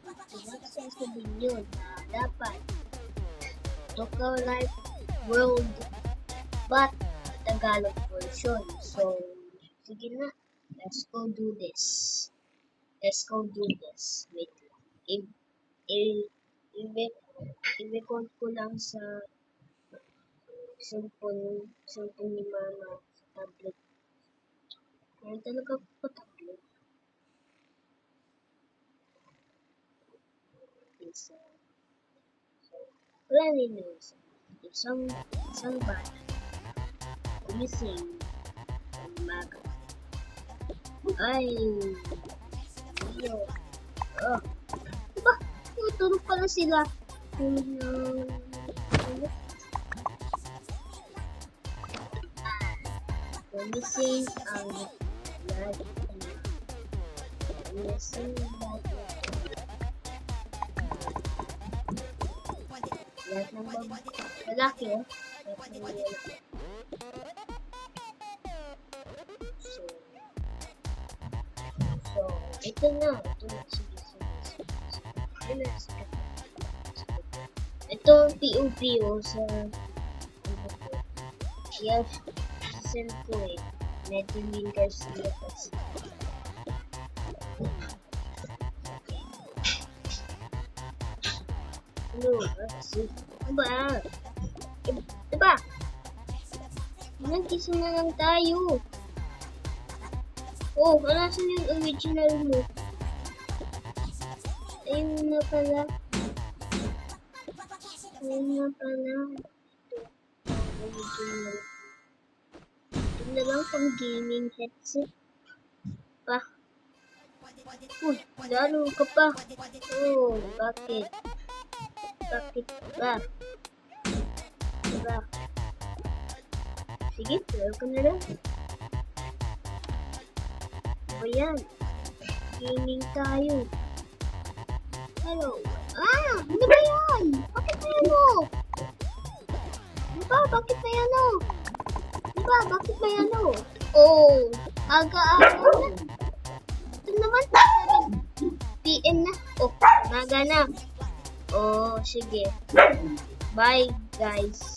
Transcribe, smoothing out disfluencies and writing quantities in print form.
Sasabihin yun na dapat Local Life World but Tagalog version. So, sige na. Let's go do this. Wait lang. I-record ko lang sa cellphone ni Mama sa tablet. Kaya talaga po tablet. Wala nila isang bata gumising ang umaga. Ay, iyo. Oh, diba? Tulog pala sila. Gumising ang lahat. Gumising ang lahat ng lalaki, lahat ng lalaki. So, ito na, sige. Ito, POPO sa yes, send ko eh. Medyo lingers nila kasi. Ano ba? Diba? Nag-isa na lang tayo. Oh, nasan yung original mo? Ayun na pala. Original. Ito na lang pang gaming headset. Pa. Uy, lalo ka pa. Oh, bakit? Bakit ba? Diba? Sige, welcome na lang. O yan. Gaming tayo. Hello. Ano ba yan? Bakit ba yan o? Bakit ba yan o? Oh, aga-aga na. Ito naman, 7 PM na. Oh, maga na. Oh, sige. Bye, guys.